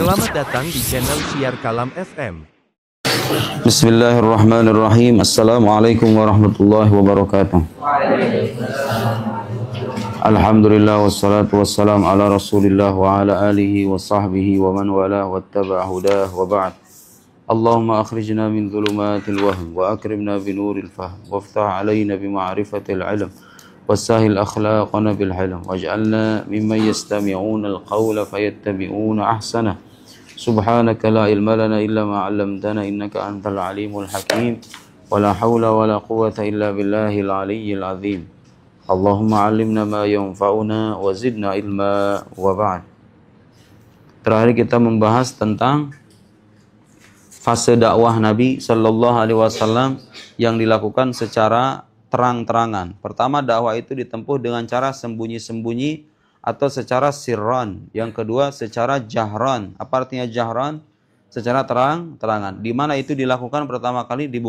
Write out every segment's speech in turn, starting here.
Selamat datang di channel Syiar Kalam FM. Bismillahirrahmanirrahim. Assalamualaikum warahmatullahi wabarakatuh. Alhamdulillah wassalatu wassalamu ala Rasulillah wa ala alihi wa sahbihi wa man wala wattaba'a hudah wa ba'd. Allahumma akhrijna min dhulumatil wahm wa akrimna bi nuril fahm waftah alaina bi ma'rifatil ilm wasahil akhlaqana bil hilm waj'alna mimman yastami'una al-qawla fayattabi'una ahsana. Subhanaka la ilma lana illa ma 'allamtana innaka antal alimul hakim wa la hawla wa la quwwata illa billahil aliyyil azim. Allahumma 'allimna ma yanfa'una wa zidna ilma wa ba'd. Terakhir kita membahas tentang fase dakwah Nabi sallallahu alaihi wasallam yang dilakukan secara terang-terangan. Pertama, dakwah itu ditempuh dengan cara sembunyi-sembunyi atau secara sirran. Yang kedua, secara jahran. Apa artinya jahran? Secara terang-terangan. Di mana itu dilakukan pertama kali? Di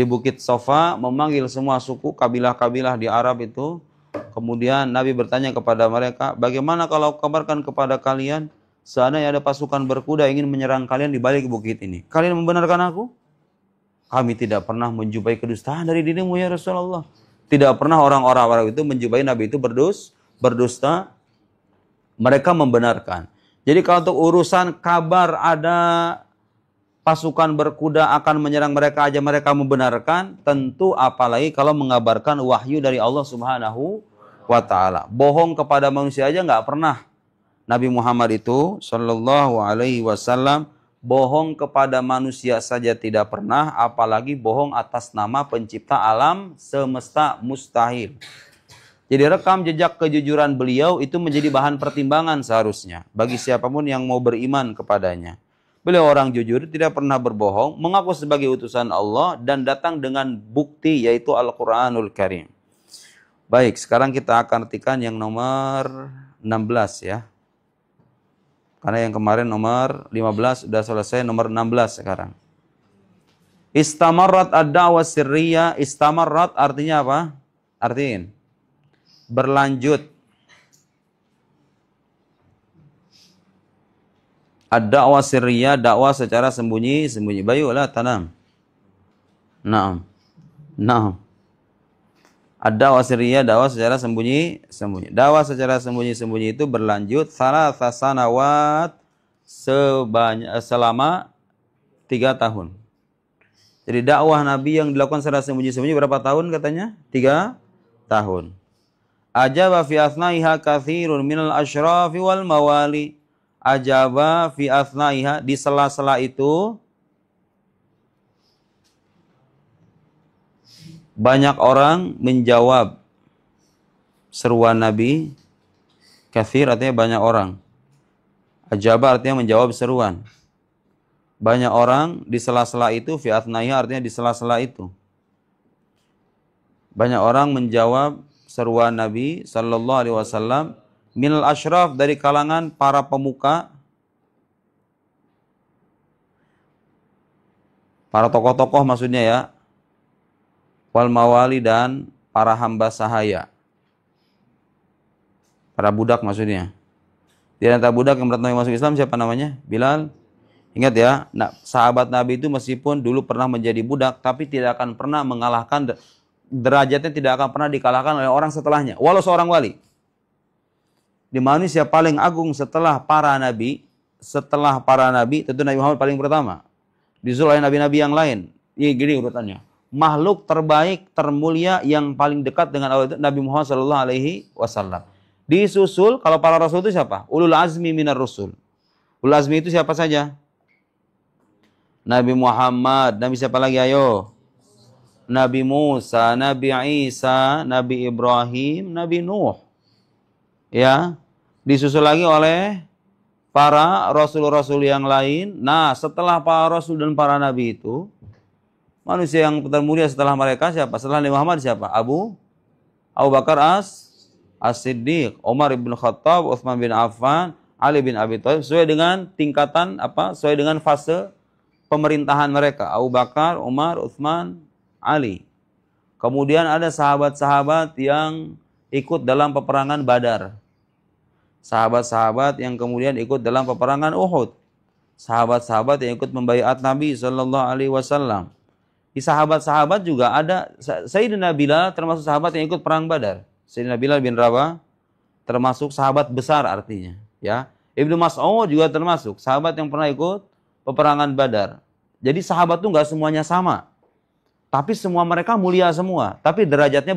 Bukit Sofa, memanggil semua suku, kabilah-kabilah di Arab itu. Kemudian Nabi bertanya kepada mereka, bagaimana kalau kabarkan kepada kalian, seandainya ada pasukan berkuda ingin menyerang kalian di balik bukit ini. Kalian membenarkan aku? Kami tidak pernah menjumpai kedustaan dari dirimu ya Rasulullah. Tidak pernah orang-orang Arab itu menjumpai Nabi itu berdusta. Mereka membenarkan. Jadi kalau untuk urusan kabar ada pasukan berkuda akan menyerang mereka aja mereka membenarkan, tentu apalagi kalau mengabarkan wahyu dari Allah Subhanahu wa taala. Bohong kepada manusia aja nggak pernah. Nabi Muhammad itu sallallahu alaihi wasallam bohong kepada manusia saja tidak pernah, apalagi bohong atas nama pencipta alam semesta, mustahil. Jadi rekam jejak kejujuran beliau itu menjadi bahan pertimbangan seharusnya bagi siapapun yang mau beriman kepadanya. Beliau orang jujur, tidak pernah berbohong, mengaku sebagai utusan Allah dan datang dengan bukti yaitu Al-Quranul Karim. Baik, sekarang kita akan artikan yang nomor 16 ya. Karena yang kemarin nomor 15 sudah selesai, nomor 16 sekarang. Istamarrat ad-da'wah sirriyah. Istamarrat artinya apa? Artiin. Berlanjut. Ad-da'wah sirriyah, dakwah secara sembunyi-sembunyi. Bayulah tanam. Naam. Naam. Ad-da'wah sirriyah, dakwah secara sembunyi-sembunyi. Dakwah secara sembunyi-sembunyi itu berlanjut salasah sanawat selama 3 tahun. Jadi dakwah Nabi yang dilakukan secara sembunyi-sembunyi berapa tahun katanya? 3 tahun. Ajaba fi athnaiha katsirun minal asyrafi wal mawali. Ajaba fi athnaiha, di sela-sela itu banyak orang menjawab seruan Nabi. Katsir artinya banyak orang. Ajaba artinya menjawab seruan. Banyak orang di sela-sela itu, fi athnaiha artinya di sela-sela itu. Banyak orang menjawab seruan Nabi sallallahu alaihi wasallam minal asyraf, dari kalangan para pemuka, para tokoh-tokoh maksudnya ya. Wal mawali, dan para hamba sahaya. Para budak maksudnya. Di antara budak yang pertama masuk Islam siapa namanya? Bilal. Ingat ya, nah, sahabat Nabi itu meskipun dulu pernah menjadi budak, tapi tidak akan pernah mengalahkan, derajatnya tidak akan pernah dikalahkan oleh orang setelahnya. Walau seorang wali. Di manusia paling agung setelah para nabi, tentu Nabi Muhammad paling pertama. Disusul oleh nabi-nabi yang lain. Ini gini urutannya. Makhluk terbaik, termulia, yang paling dekat dengan Allah itu Nabi Muhammad sallallahu alaihi wasallam. Disusul, kalau para rasul itu siapa? Ulul azmi minar rusul. Ulul azmi itu siapa saja? Nabi Muhammad, Nabi siapa lagi ayo? Nabi Musa, Nabi Isa, Nabi Ibrahim, Nabi Nuh. Ya, disusul lagi oleh para rasul-rasul yang lain. Nah, setelah para rasul dan para nabi itu, manusia yang termulia setelah mereka siapa? Setelah Nabi Muhammad siapa? Abu Bakar As-Siddiq, Umar bin Khattab, Utsman bin Affan, Ali bin Abi Thalib, sesuai dengan tingkatan sesuai dengan fase pemerintahan mereka. Abu Bakar, Umar, Utsman, Ali. Kemudian ada sahabat-sahabat yang ikut dalam peperangan Badar. Sahabat-sahabat yang kemudian ikut dalam peperangan Uhud. Sahabat-sahabat yang ikut membaiat Nabi Shallallahu Alaihi Wasallam. Di sahabat-sahabat juga ada Sayyidina Bilal, termasuk sahabat yang ikut perang Badar. Sayyidina Bilal bin Rabah termasuk sahabat besar artinya. Ya, Ibnu Mas'ud juga termasuk sahabat yang pernah ikut peperangan Badar. Jadi sahabat tuh nggak semuanya sama, tapi semua mereka mulia semua. Tapi derajatnya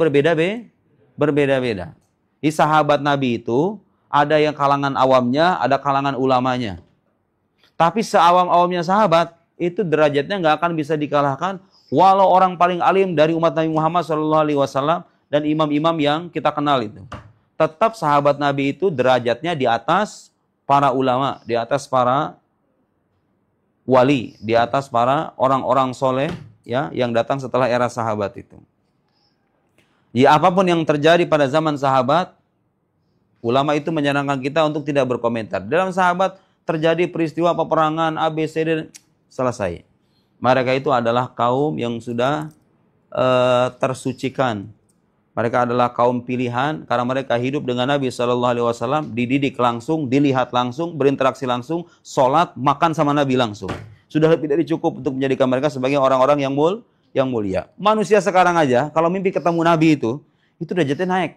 berbeda-beda. Di sahabat Nabi itu ada yang kalangan awamnya, ada kalangan ulamanya. Tapi seawam-awamnya sahabat itu derajatnya nggak akan bisa dikalahkan walau orang paling alim dari umat Nabi Muhammad SAW dan imam-imam yang kita kenal itu. Tetap sahabat Nabi itu derajatnya di atas para ulama, di atas para wali, di atas para orang-orang soleh ya yang datang setelah era sahabat itu. Ya, apapun yang terjadi pada zaman sahabat, ulama itu menyarankan kita untuk tidak berkomentar. Dalam sahabat terjadi peristiwa peperangan ABCD, selesai. Mereka itu adalah kaum yang sudah tersucikan. Mereka adalah kaum pilihan karena mereka hidup dengan Nabi SAW, dididik langsung, dilihat langsung, berinteraksi langsung, sholat, makan sama Nabi langsung. Sudah lebih dari cukup untuk menjadikan mereka sebagai orang-orang yang mulia. Manusia sekarang aja, kalau mimpi ketemu Nabi itu derajatnya naik.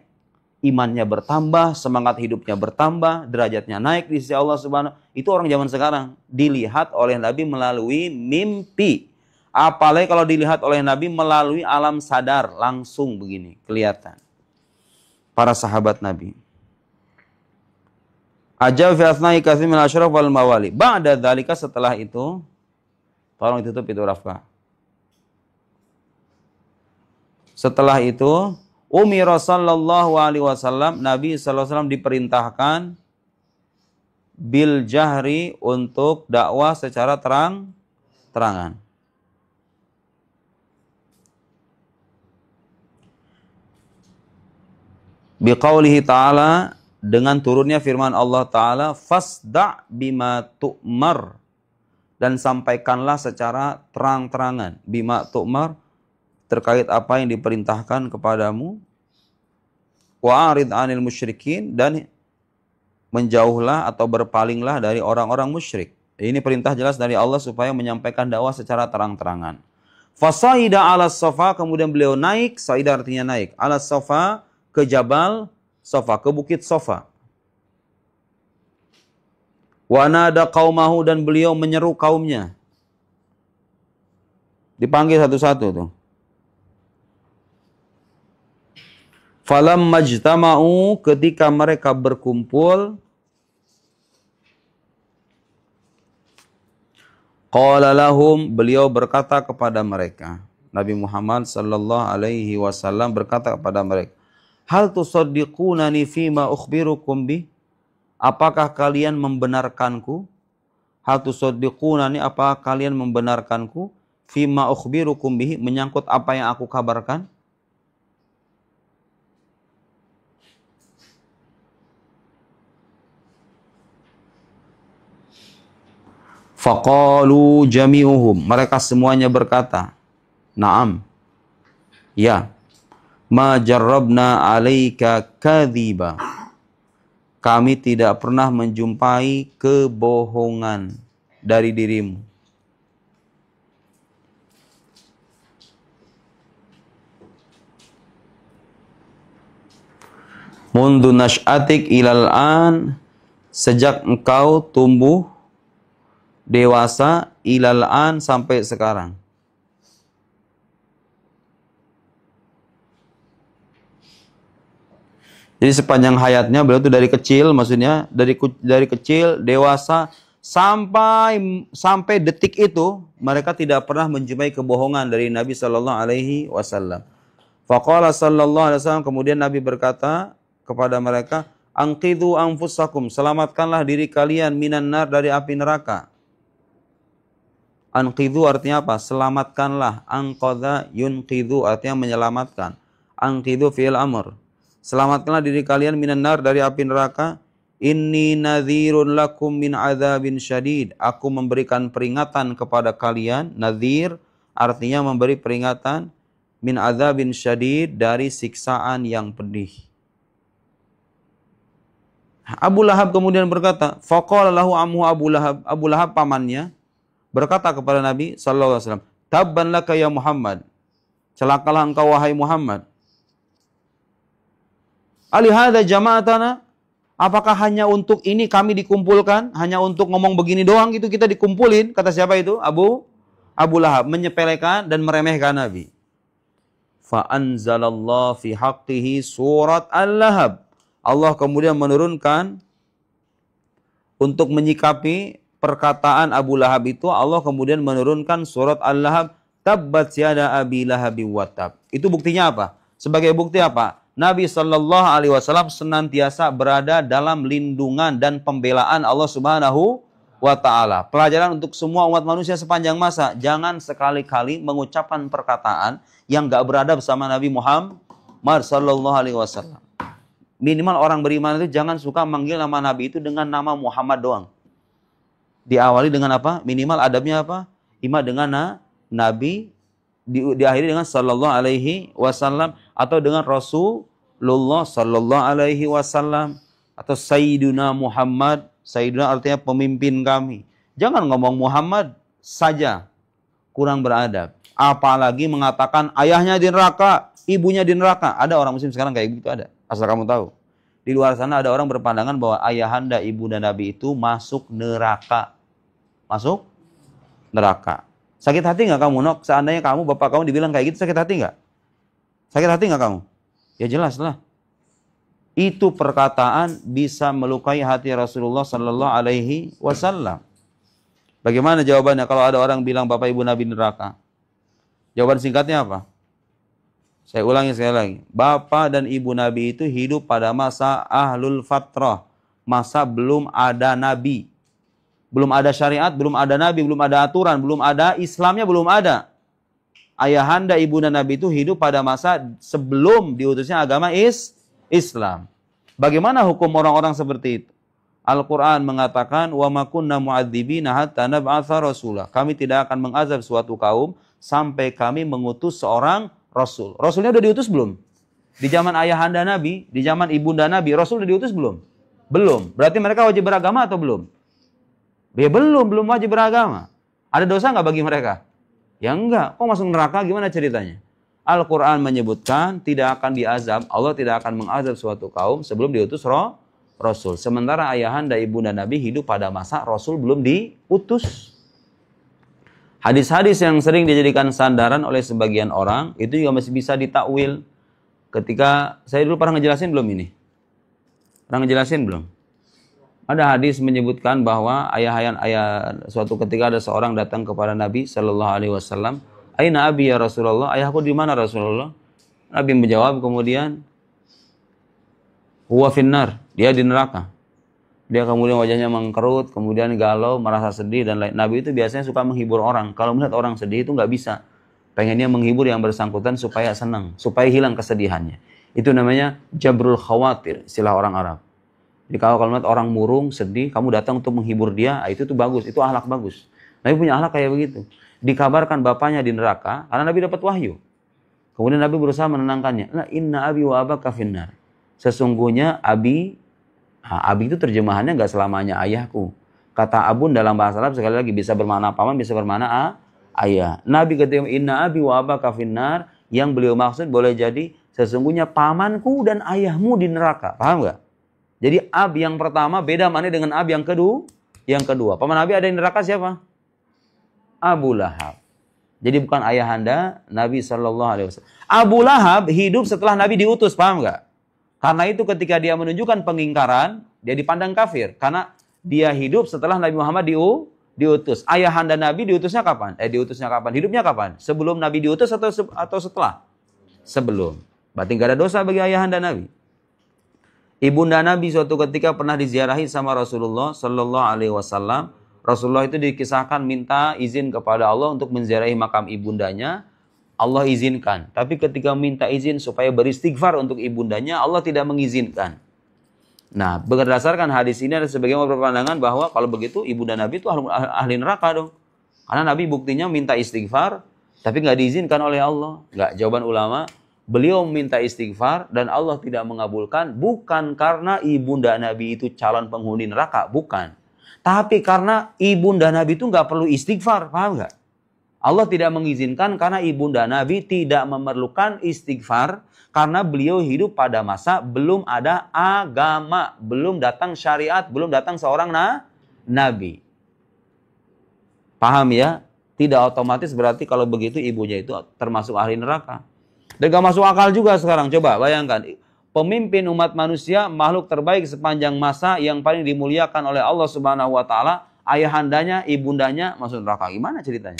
Imannya bertambah, semangat hidupnya bertambah, derajatnya naik di sisi Allah Subhanahu. Itu orang zaman sekarang. Dilihat oleh Nabi melalui mimpi. Apalagi kalau dilihat oleh Nabi melalui alam sadar, langsung begini, kelihatan. Para sahabat Nabi. Ajab fi athnai katsir min asyraf wal mawali. Ba'da dzalika, setelah itu, tolong ditutup itu Rafka. Setelah itu, Umira sallallahu alaihi wasallam, Nabi sallallahu alaihi wasallam diperintahkan bil jahri, untuk dakwah secara terang-terangan. Biqaulihi ta'ala, dengan turunnya firman Allah Ta'ala, fasda' bima tu'mar, dan sampaikanlah secara terang-terangan, bima tu'mar, terkait apa yang diperintahkan kepadamu, wa'arid 'anil musyrikin, dan menjauhlah atau berpalinglah dari orang-orang musyrik. Ini perintah jelas dari Allah supaya menyampaikan dakwah secara terang-terangan. Fasaida 'alas safa, kemudian beliau naik, saida artinya naik, 'alas safa, ke Jabal Safa, ke bukit Safa. Wa nada qaumahu, dan beliau menyeru kaumnya. Dipanggil satu-satu tuh. Falam majtama'u, ketika mereka berkumpul, qala lahum, beliau berkata kepada mereka. Nabi Muhammad sallallahu alaihi wasallam berkata kepada mereka, hal tusaddiqunani fima ukhbirukum bih? Apakah kalian membenarkanku? Hal tusaddiqunani, apakah kalian membenarkanku? Fima ukhbirukum bih, menyangkut apa yang aku kabarkan? Faqalu jami'uhum, mereka semuanya berkata, na'am, ya. Ma jarrabna 'alaika kadhiba, kami tidak pernah menjumpai kebohongan dari dirimu. Mundu nash'atik ilal an, sejak engkau tumbuh dewasa, ilal an, sampai sekarang. Jadi sepanjang hayatnya beliau itu dari kecil, maksudnya dari kecil, dewasa, sampai detik itu mereka tidak pernah menjumpai kebohongan dari Nabi Sallallahu Alaihi Wasallam. Faqala Sallallahu Alaihi Wasallam, kemudian Nabi berkata kepada mereka, anqidhu anfusakum, selamatkanlah diri kalian, minan nar, dari api neraka. Anqidhu artinya apa? Selamatkanlah. Anqadha yunqidhu artinya menyelamatkan. Anqidhu fi'il amr. Selamatkanlah diri kalian minan nar, dari api neraka. Inni nadhirun lakum min adzabin syadid. Aku memberikan peringatan kepada kalian. Nadhir artinya memberi peringatan. Min adzabin syadid, dari siksaan yang pedih. Abu Lahab kemudian berkata, faqala lahu amhu Abu Lahab pamannya berkata kepada Nabi sallallahu alaihi wasallam, tabban laka ya Muhammad. Celakalah engkau wahai Muhammad. Alihada jama'atana? Apakah hanya untuk ini kami dikumpulkan? Hanya untuk ngomong begini doang gitu kita dikumpulin? Kata siapa itu? Abu Lahab menyepelekan dan meremehkan Nabi. Fa anzalallahu fi haqqihi surat Al-Lahab. Allah kemudian menurunkan untuk menyikapi perkataan Abu Lahab itu, Allah kemudian menurunkan surat Al-Lahab, tabbat yada abi lahabi wa tab. Itu buktinya apa? Sebagai bukti apa? Nabi sallallahu alaihi wasallam senantiasa berada dalam lindungan dan pembelaan Allah Subhanahu wa taala. Pelajaran untuk semua umat manusia sepanjang masa, jangan sekali-kali mengucapkan perkataan yang enggak berada bersama Nabi Muhammad sallallahu alaihi wasallam. Minimal orang beriman itu jangan suka manggil nama Nabi itu dengan nama Muhammad doang. Diawali dengan apa? Minimal adabnya apa? Ima dengan Nabi, diakhiri dengan sallallahu alaihi wasallam atau dengan Rasulullah sallallahu alaihi wasallam atau Sayyiduna Muhammad. Sayyiduna artinya pemimpin kami. Jangan ngomong Muhammad saja, kurang beradab. Apalagi mengatakan ayahnya di neraka, ibunya di neraka. Ada orang muslim sekarang kayak gitu, ada. Asal kamu tahu. Di luar sana ada orang berpandangan bahwa ayahanda, ibunda Nabi itu masuk neraka. Masuk neraka. Sakit hati nggak kamu, Nok? Seandainya kamu, bapak kamu dibilang kayak gitu, sakit hati nggak? Sakit hati nggak kamu? Ya jelas lah. Itu perkataan bisa melukai hati Rasulullah Sallallahu Alaihi Wasallam. Bagaimana jawabannya kalau ada orang bilang bapak ibu Nabi neraka? Jawaban singkatnya apa? Saya ulangi sekali lagi. Bapak dan ibu Nabi itu hidup pada masa ahlul fatrah. Masa belum ada Nabi. Belum ada syariat, belum ada Nabi, belum ada aturan, belum ada Islamnya, belum ada. Ayahanda, ibunda Nabi itu hidup pada masa sebelum diutusnya agama Islam. Bagaimana hukum orang-orang seperti itu? Al-Quran mengatakan, وَمَا كُنَّا مُعَذِّبِينَ حَتَّى نَبْعَثَ رَسُولًا. Kami tidak akan mengazab suatu kaum sampai kami mengutus seorang Rasul. Rasulnya udah diutus belum? Di zaman ayahanda Nabi, di zaman ibunda Nabi, Rasul udah diutus belum? Belum. Berarti mereka wajib beragama atau belum? Ya belum wajib beragama. Ada dosa nggak bagi mereka? Ya enggak. Kok masuk neraka? Gimana ceritanya? Al-Quran menyebutkan tidak akan diazab, Allah tidak akan mengazab suatu kaum sebelum diutus Rasul. Sementara ayahanda ibunda Nabi hidup pada masa Rasul belum diutus. Hadis-hadis yang sering dijadikan sandaran oleh sebagian orang, itu juga masih bisa ditakwil. Ketika, saya dulu pernah ngejelasin belum ini? Pernah ngejelasin belum? Ada hadis menyebutkan bahwa suatu ketika ada seorang datang kepada Nabi Sallallahu Alaihi Wasallam. Aina abi ya Rasulullah? Ayahku di mana Rasulullah? Nabi menjawab kemudian, huwa finnar, dia di neraka. Dia kemudian wajahnya mengkerut, kemudian galau, merasa sedih dan lain. Nabi itu biasanya suka menghibur orang. Kalau melihat orang sedih itu nggak bisa. Pengennya menghibur yang bersangkutan supaya senang, supaya hilang kesedihannya. Itu namanya jabrul khawatir, istilah orang Arab. Jadi kalau melihat orang murung, sedih, kamu datang untuk menghibur dia, itu tuh bagus, itu akhlak bagus. Nabi punya akhlak kayak begitu. Dikabarkan bapaknya di neraka, karena Nabi dapat wahyu. Kemudian Nabi berusaha menenangkannya. La inna abi wa abaka finnar. Sesungguhnya abi itu terjemahannya nggak selamanya ayahku. Kata abun dalam bahasa Arab sekali lagi bisa bermakna paman, bisa bermakna ayah. Nabi ketika inna abi wa abaka finnar, yang beliau maksud boleh jadi sesungguhnya pamanku dan ayahmu di neraka. Paham nggak? Jadi ab yang pertama beda mana dengan ab yang kedua. Yang kedua, paman Nabi ada di neraka siapa? Abu Lahab. Jadi bukan ayahanda Nabi Sallallahu Alaihi Wasallam. Abu Lahab hidup setelah Nabi diutus, paham nggak? Karena itu ketika dia menunjukkan pengingkaran, dia dipandang kafir. Karena dia hidup setelah Nabi Muhammad diutus. Ayahanda Nabi diutusnya kapan? Diutusnya kapan? Hidupnya kapan? Sebelum Nabi diutus atau setelah? Sebelum. Berarti nggak ada dosa bagi ayahanda Nabi. Ibunda Nabi suatu ketika pernah diziarahi sama Rasulullah Sallallahu Alaihi Wasallam. Rasulullah itu dikisahkan minta izin kepada Allah untuk menziarahi makam ibundanya. Allah izinkan. Tapi ketika minta izin supaya beristighfar untuk ibundanya, Allah tidak mengizinkan. Nah, berdasarkan hadis ini ada sebagian berpandangan bahwa kalau begitu ibunda Nabi itu ahli neraka dong. Karena Nabi buktinya minta istighfar, tapi nggak diizinkan oleh Allah. Nggak, jawaban ulama, Beliau minta istighfar dan Allah tidak mengabulkan bukan karena ibunda Nabi itu calon penghuni neraka, bukan. Tapi karena ibunda Nabi itu nggak perlu istighfar, paham nggak? Allah tidak mengizinkan karena ibunda Nabi tidak memerlukan istighfar karena beliau hidup pada masa belum ada agama, belum datang syariat, belum datang seorang nabi. Paham ya? Tidak otomatis berarti kalau begitu ibunya itu termasuk ahli neraka. Dan gak masuk akal juga sekarang. Coba bayangkan. Pemimpin umat manusia, makhluk terbaik sepanjang masa yang paling dimuliakan oleh Allah Subhanahu wa taala, ayahandanya, ibundanya masuk neraka. Gimana ceritanya?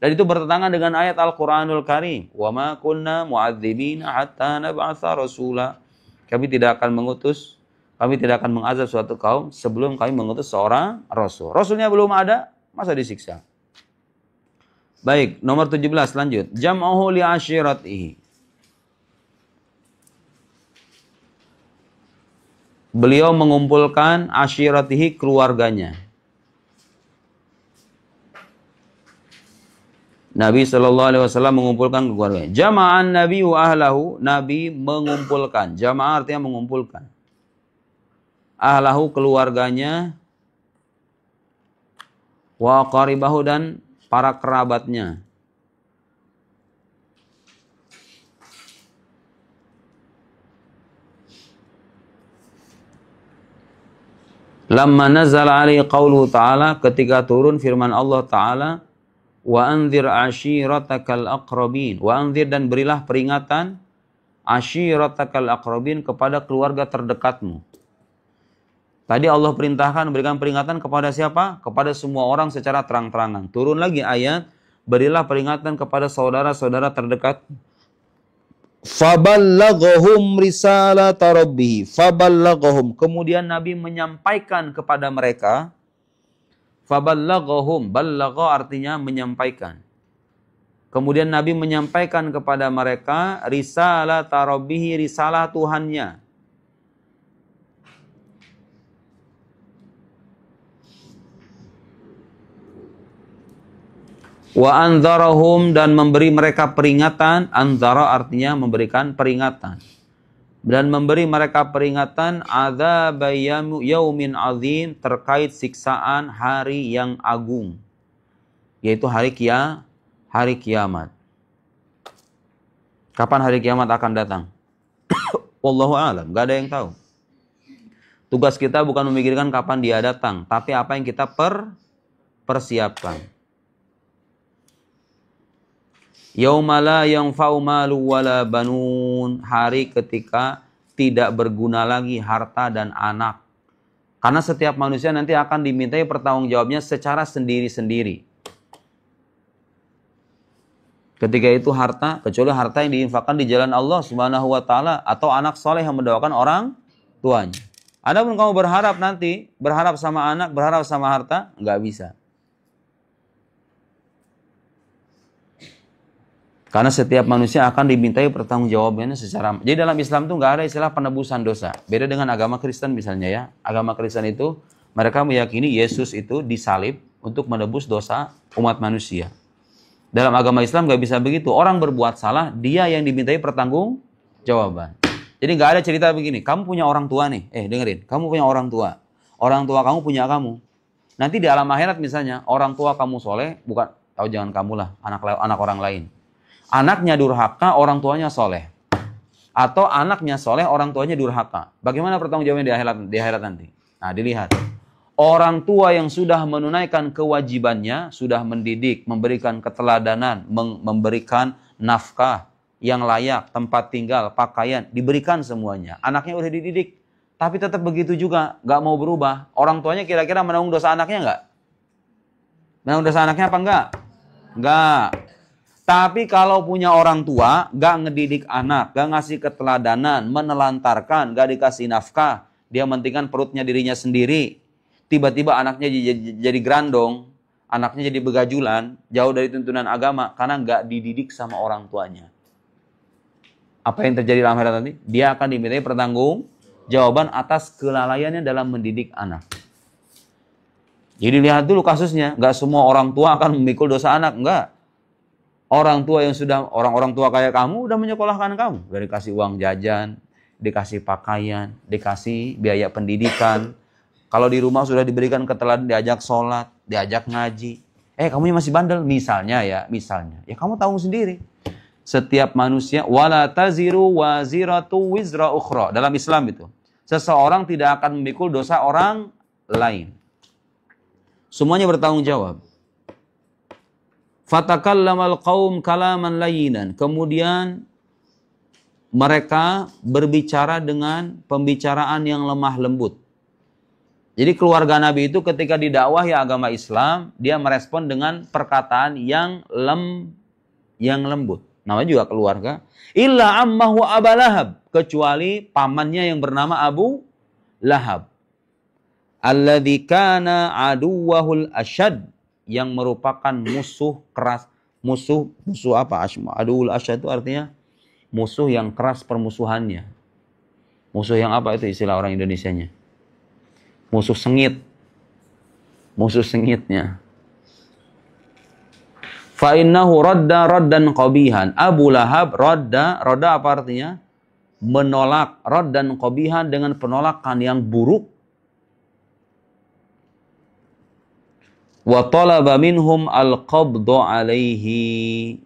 Dan itu bertentangan dengan ayat Al-Qur'anul Karim. Wa ma kunna mu'adzibina hatta nab'atsa rasula. Kami tidak akan mengutus, kami tidak akan mengazab suatu kaum sebelum kami mengutus seorang rasul. Rasulnya belum ada, masa disiksa? Baik, nomor 17 lanjut. Jam'uhu li ashiratihi. Beliau mengumpulkan ashiratihi, keluarganya. Nabi SAW mengumpulkan keluarganya. Jama'an Nabi wa ahlahu. Nabi mengumpulkan. Jama'ah artinya mengumpulkan. Ahlahu, keluarganya. Wa qaribahu, dan para kerabatnya. Lamma nazala alaihi qauluhu ta'ala, ketika turun firman Allah Ta'ala, wa anzir ashiratakal aqrabin. Wa anzir, dan berilah peringatan, ashiratakal aqrabin, kepada keluarga terdekatmu. Tadi Allah perintahkan berikan peringatan kepada siapa? Kepada semua orang secara terang-terangan. Turun lagi ayat, berilah peringatan kepada saudara-saudara terdekat. Faballaghum risalata rabbih. Faballaghum. Kemudian Nabi menyampaikan kepada mereka. Faballaghum. Ballagha artinya menyampaikan. Kemudian Nabi menyampaikan kepada mereka risalata rabbih, risalah Tuhannya. Wa anzarahum, dan memberi mereka peringatan. Anzara artinya memberikan peringatan. Dan memberi mereka peringatan adzab yaumin azim, terkait siksaan hari yang agung, yaitu hari kiamat. Kapan hari kiamat akan datang? Wallahu a'lam, gak ada yang tahu. Tugas kita bukan memikirkan kapan dia datang, tapi apa yang kita persiapkan. Yauma la yanfa'u malu wala banun, hari ketika tidak berguna lagi harta dan anak. Karena setiap manusia nanti akan dimintai pertanggungjawabnya secara sendiri-sendiri. Ketika itu harta, kecuali harta yang diinfakkan di jalan Allah Subhanahu wa taala atau anak soleh yang mendoakan orang tuanya. Adapun kamu berharap nanti, berharap sama anak, berharap sama harta, nggak bisa. Karena setiap manusia akan dimintai pertanggungjawabannya secara. Jadi dalam Islam itu nggak ada istilah penebusan dosa. Beda dengan agama Kristen misalnya ya. Agama Kristen itu mereka meyakini Yesus itu disalib untuk menebus dosa umat manusia. Dalam agama Islam nggak bisa begitu. Orang berbuat salah, dia yang dimintai pertanggungjawaban. Jadi nggak ada cerita begini. Kamu punya orang tua nih. Dengerin. Kamu punya orang tua. Orang tua kamu punya kamu. Nanti di alam akhirat misalnya orang tua kamu soleh, bukan, tahu jangan kamu lah, anak orang lain. Anaknya durhaka, orang tuanya soleh. Atau anaknya soleh, orang tuanya durhaka. Bagaimana pertanggungjawabannya di akhirat nanti? Nah, dilihat. Orang tua yang sudah menunaikan kewajibannya, sudah mendidik, memberikan keteladanan, memberikan nafkah yang layak, tempat tinggal, pakaian, diberikan semuanya. Anaknya udah dididik. Tapi tetap begitu juga, nggak mau berubah. Orang tuanya kira-kira menanggung dosa anaknya nggak? Menanggung dosa anaknya apa enggak? Enggak. Tapi kalau punya orang tua, gak ngedidik anak, gak ngasih keteladanan, menelantarkan, gak dikasih nafkah, dia mentingkan perutnya dirinya sendiri, tiba-tiba anaknya jadi grandong, anaknya jadi begajulan, jauh dari tuntunan agama, karena gak dididik sama orang tuanya. Apa yang terjadi dalam akhirat nanti? Dia akan dimintai pertanggungjawaban atas kelalaiannya dalam mendidik anak. Jadi lihat dulu kasusnya, gak semua orang tua akan memikul dosa anak, enggak. Orang tua yang sudah, orang-orang tua kayak kamu udah menyekolahkan kamu. Dari kasih uang jajan, dikasih pakaian, dikasih biaya pendidikan. Kalau di rumah sudah diberikan keteladan, diajak sholat, diajak ngaji. Kamu masih bandel, misalnya. Ya kamu tahu sendiri. Setiap manusia, wala taziru waziratu wizra ukhra. Dalam Islam itu, seseorang tidak akan memikul dosa orang lain. Semuanya bertanggung jawab. Fatakallamal qaum kalaman layyinan. Kemudian mereka berbicara dengan pembicaraan yang lemah lembut. Jadi keluarga Nabi itu ketika didakwahi agama Islam, dia merespon dengan perkataan yang lembut. Namanya juga keluarga. Illa ammahu Aba Lahab. Kecuali pamannya yang bernama Abu Lahab. Alladzi kana aduwahul asyad. Yang merupakan musuh keras. Musuh apa? Aduwul asyad itu artinya musuh yang keras permusuhannya. Musuh yang apa itu istilah orang Indonesianya? Musuh sengit. Musuh sengitnya. Fa'innahu raddan qabihan. Abu Lahab radda apa artinya? Menolak. Raddan qabihan dengan penolakan yang buruk. Wa talaba minhum al-qabdu alaihi.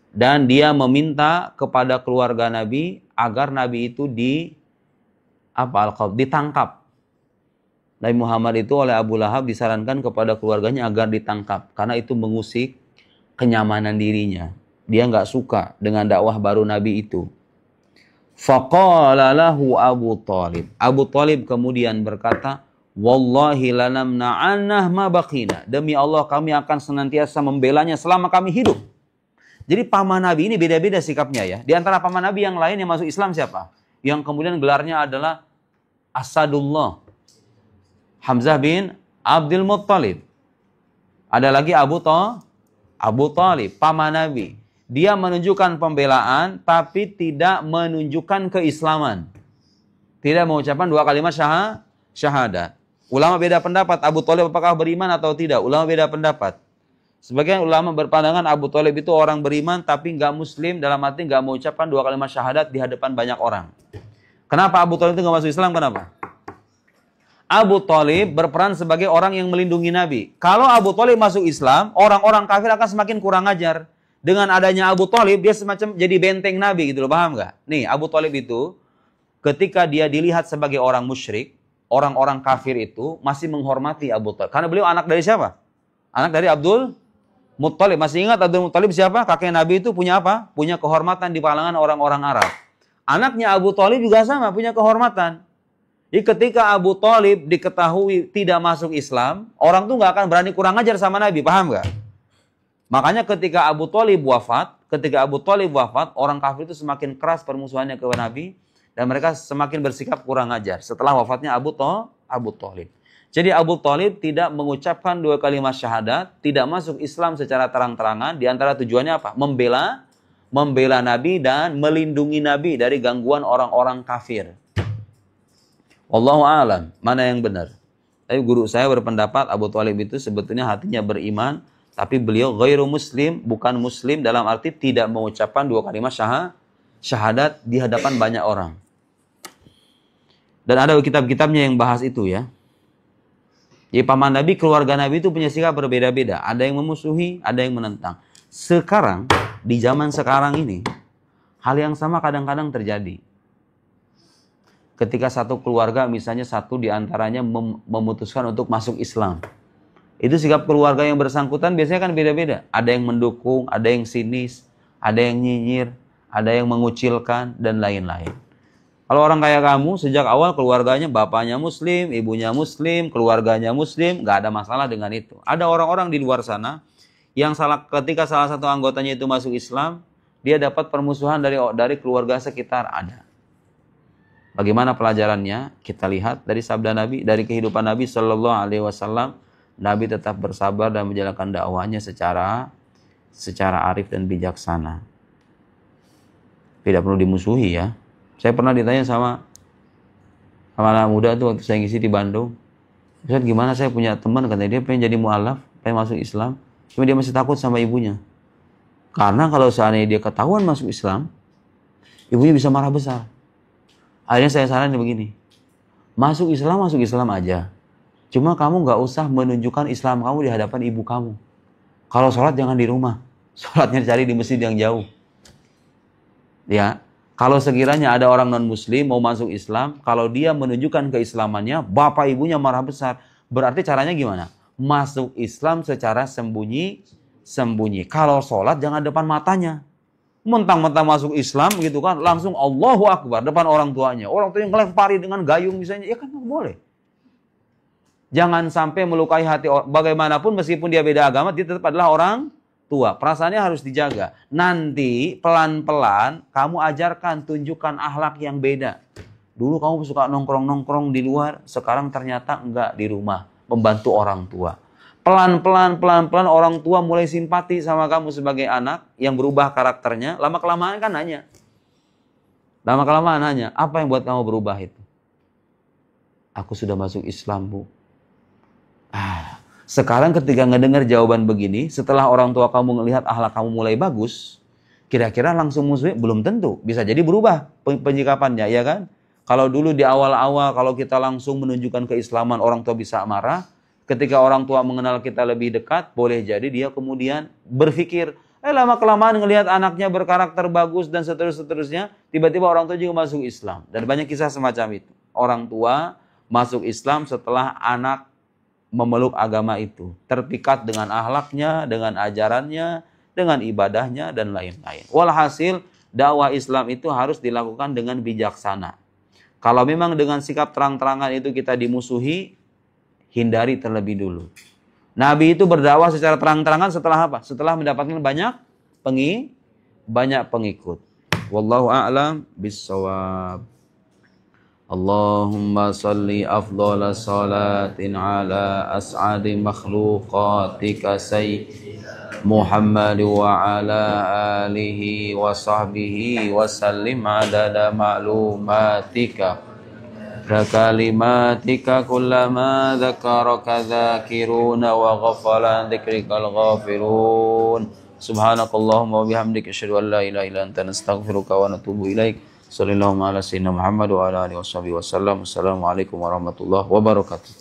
Dan dia meminta kepada keluarga Nabi agar Nabi itu ditangkap. Nabi Muhammad itu oleh Abu Lahab disarankan kepada keluarganya agar ditangkap. Karena itu mengusik kenyamanan dirinya. Dia nggak suka dengan dakwah baru Nabi itu. Faqala lahu Abu Talib. Abu Talib kemudian berkata, Wallahi lanamna'annah ma baqina. Demi Allah kami akan senantiasa membelanya selama kami hidup. Jadi paman Nabi ini beda-beda sikapnya ya. Di antara paman Nabi yang lain yang masuk Islam siapa? Yang kemudian gelarnya adalah Asadullah. Hamzah bin Abdul Muttalib. Ada lagi Abu Talib, paman Nabi. Dia menunjukkan pembelaan tapi tidak menunjukkan keislaman. Tidak mengucapkan dua kalimat syahadat. Ulama beda pendapat, Abu Talib apakah beriman atau tidak? Ulama beda pendapat. Sebagian ulama berpandangan Abu Talib itu orang beriman tapi nggak muslim, dalam arti nggak mengucapkan dua kalimat syahadat di hadapan banyak orang. Kenapa Abu Talib itu nggak masuk Islam? Kenapa? Abu Talib berperan sebagai orang yang melindungi Nabi. Kalau Abu Talib masuk Islam, orang-orang kafir akan semakin kurang ajar. Dengan adanya Abu Talib, dia semacam jadi benteng Nabi gitu loh, paham nggak? Nih, Abu Talib itu ketika dia dilihat sebagai orang musyrik, orang-orang kafir itu masih menghormati Abu Talib. Karena beliau anak dari siapa? Anak dari Abdul Muttalib. Masih ingat Abdul Muttalib siapa? Kakek Nabi itu punya apa? Punya kehormatan di kalangan orang-orang Arab. Anaknya Abu Talib juga sama, punya kehormatan. Jadi ketika Abu Talib diketahui tidak masuk Islam, orang tuh nggak akan berani kurang ajar sama Nabi, paham nggak? Makanya ketika Abu Talib wafat, orang kafir itu semakin keras permusuhannya kepada Nabi. Dan mereka semakin bersikap kurang ajar setelah wafatnya Abu Talib. Jadi Abu Talib tidak mengucapkan dua kalimat syahadat, tidak masuk Islam secara terang-terangan. Di antara tujuannya apa? Membela Nabi dan melindungi Nabi dari gangguan orang-orang kafir. Wallahu a'lam, mana yang benar? Tapi guru saya berpendapat Abu Talib itu sebetulnya hatinya beriman, tapi beliau ghairu muslim, bukan muslim dalam arti tidak mengucapkan dua kalimat syahadat di hadapan banyak orang. Dan ada kitab-kitabnya yang bahas itu ya. Jadi paman Nabi, keluarga Nabi itu punya sikap berbeda-beda. Ada yang memusuhi, ada yang menentang. Sekarang, di zaman sekarang ini, hal yang sama kadang-kadang terjadi. Ketika satu keluarga, misalnya satu diantaranya memutuskan untuk masuk Islam. Itu sikap keluarga yang bersangkutan biasanya kan beda-beda. Ada yang mendukung, ada yang sinis, ada yang nyinyir, ada yang mengucilkan, dan lain-lain. Kalau orang kayak kamu, sejak awal keluarganya, bapaknya muslim, ibunya muslim, keluarganya muslim, nggak ada masalah dengan itu. Ada orang-orang di luar sana, yang ketika salah satu anggotanya itu masuk Islam, dia dapat permusuhan dari keluarga sekitar, ada. Bagaimana pelajarannya? Kita lihat dari sabda Nabi, dari kehidupan Nabi Shallallahu Alaihi Wasallam, Nabi tetap bersabar dan menjalankan dakwahnya secara arif dan bijaksana. Tidak perlu dimusuhi ya. Saya pernah ditanya sama anak muda tuh waktu saya ngisi di Bandung. Ustaz, gimana saya punya teman katanya dia pengen jadi mu'alaf, pengen masuk Islam, cuma dia masih takut sama ibunya. Karena kalau seandainya dia ketahuan masuk Islam, ibunya bisa marah besar. Akhirnya saya saranin begini, masuk Islam aja. Cuma kamu nggak usah menunjukkan Islam kamu di hadapan ibu kamu. Kalau sholat jangan di rumah, sholatnya cari di masjid yang jauh. Ya, kalau sekiranya ada orang non-muslim mau masuk Islam, kalau dia menunjukkan keislamannya, bapak ibunya marah besar. Berarti caranya gimana? Masuk Islam secara sembunyi. Kalau sholat jangan depan matanya. Mentang-mentang masuk Islam gitu kan, langsung Allahu Akbar depan orang tuanya. Orang tuanya ngelempari dengan gayung misalnya, ya kan nggak boleh. Jangan sampai melukai hati orang. Bagaimanapun meskipun dia beda agama, dia tetap adalah orang tua. Perasaannya harus dijaga. Nanti pelan-pelan kamu ajarkan, tunjukkan akhlak yang beda. Dulu kamu suka nongkrong-nongkrong di luar, sekarang ternyata enggak di rumah, membantu orang tua. Pelan-pelan orang tua mulai simpati sama kamu sebagai anak yang berubah karakternya. Lama-kelamaan kan nanya. Lama-kelamaan nanya, apa yang buat kamu berubah itu? Aku sudah masuk Islam, Bu. Sekarang ketika ngedengar jawaban begini, setelah orang tua kamu ngelihat akhlak kamu mulai bagus, kira-kira langsung musuhnya? Belum tentu. Bisa jadi berubah penyikapannya, ya kan? Kalau dulu di awal-awal, kalau kita langsung menunjukkan keislaman, orang tua bisa marah. Ketika orang tua mengenal kita lebih dekat, boleh jadi dia kemudian berpikir, lama-kelamaan ngelihat anaknya berkarakter bagus dan seterusnya, tiba-tiba orang tua juga masuk Islam. Dan banyak kisah semacam itu. Orang tua masuk Islam setelah anak memeluk agama itu. Terpikat dengan akhlaknya, dengan ajarannya, dengan ibadahnya, dan lain-lain. Walhasil, dakwah Islam itu harus dilakukan dengan bijaksana. Kalau memang dengan sikap terang-terangan itu kita dimusuhi, hindari terlebih dulu. Nabi itu berdakwah secara terang-terangan setelah apa? Setelah mendapatkan banyak pengikut. Wallahu a'lam bissawab. Allahumma salli afdhala salatin ala as'adi makhluqatika sayyidina Muhammad wa ala alihi wa sahbihi wa sallim adada ma'lumatika kalimatika kullama dzakaraka dzakiruna wa ghafala dzikrikal ghafirun. Subhanakallahumma wa bihamdika asyhadu an la ilaha illa anta nastaghfiruka wa natubu ilaik. Sallallahu ala sayyidina Muhammad wa ala alihi washabihi wasallam. Assalamualaikum warahmatullahi wabarakatuh.